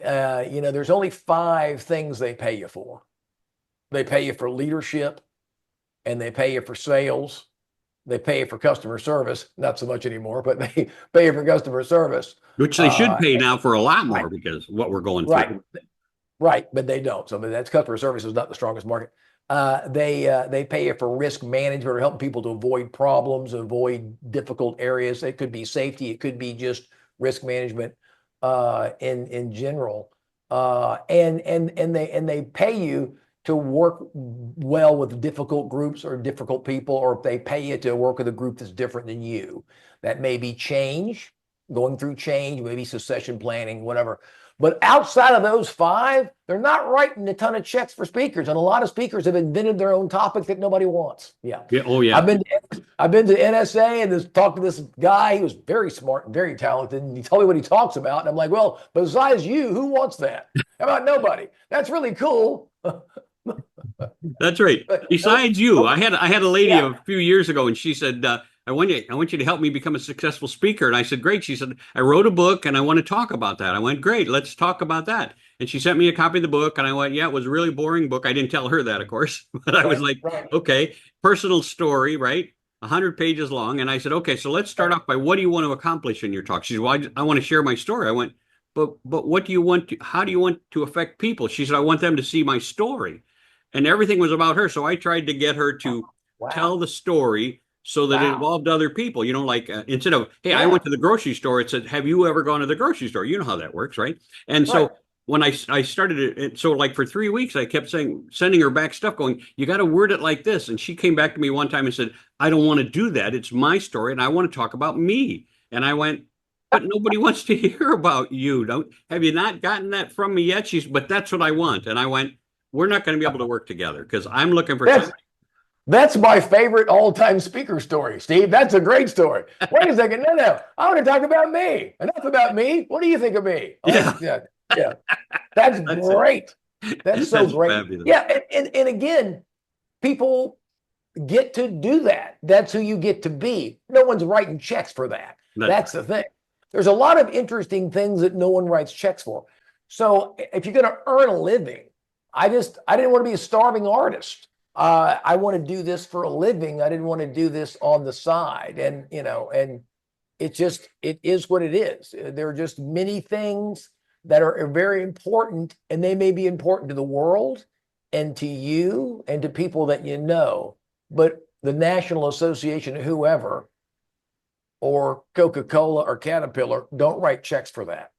there's only 5 things they pay you for. They pay you for leadership, and they pay you for sales. They pay you for customer service, not so much anymore, but they pay you for customer service. Which they should pay now for a lot Right, more because what we're going right, through. right, but they don't. So that's customer service is not the strongest market. They pay you for risk management or helping people to avoid problems, avoid difficult areas. It could be safety, it could be just risk management in general. And they pay you to work well with difficult groups or difficult people, or if they pay you to work with a group that's different than you. That may be change, going through change, maybe succession planning, whatever. But outside of those 5, they're not writing a ton of checks for speakers. And a lot of speakers have invented their own topic that nobody wants. Yeah. Yeah. Oh, yeah. I've been to NSA and talked to this guy. He was very smart and very talented. And he told me what he talks about. And I'm like, well, besides you, who wants that? How about nobody? That's really cool. That's right. But Besides you, I had a lady yeah, a few years ago, and she said, I want you to help me become a successful speaker. And I said, great. She said, I wrote a book and I want to talk about that. I went, great, let's talk about that. And she sent me a copy of the book, and I went, yeah, it was a really boring book. I didn't tell her that, of course, but I was like, right. okay, personal story, right? 100 pages long. And I said, okay, so let's start off by what do you want to accomplish in your talk? She said, well, I want to share my story. I went, but what do you want to, how do you want to affect people? She said, I want them to see my story. And everything was about her. So I tried to get her to Wow. tell the story so that it Wow. involved other people. Like instead of, hey, I Yeah. went to the grocery store, it said, have you ever gone to the grocery store? You know how that works, right? And Right. so when I started it, so like for 3 weeks, I kept sending her back stuff going, you got to word it like this. And she came back to me one time and said, I don't want to do that. It's my story and I want to talk about me. And I went, but nobody wants to hear about you. Have you not gotten that from me yet? But that's what I want. And I went, we're not going to be able to work together because I'm looking for That's something. that's my favorite all-time speaker story, Steve. That's a great story. Wait a second. No. I want to talk about me. Enough about me. What do you think of me? Yeah, Yeah. Yeah. That's that's it. great. That's so That's great. fabulous. Yeah. And again, people get to do that. That's who you get to be. No one's writing checks for that. That's That's the thing. There's a lot of interesting things that no one writes checks for. So if you're going to earn a living, I didn't want to be a starving artist. I want to do this for a living. I didn't want to do this on the side. And it is what it is. There are just many things that are very important, and they may be important to the world and to you and to people that you know. But the National Association of whoever or Coca-Cola or Caterpillar don't write checks for that.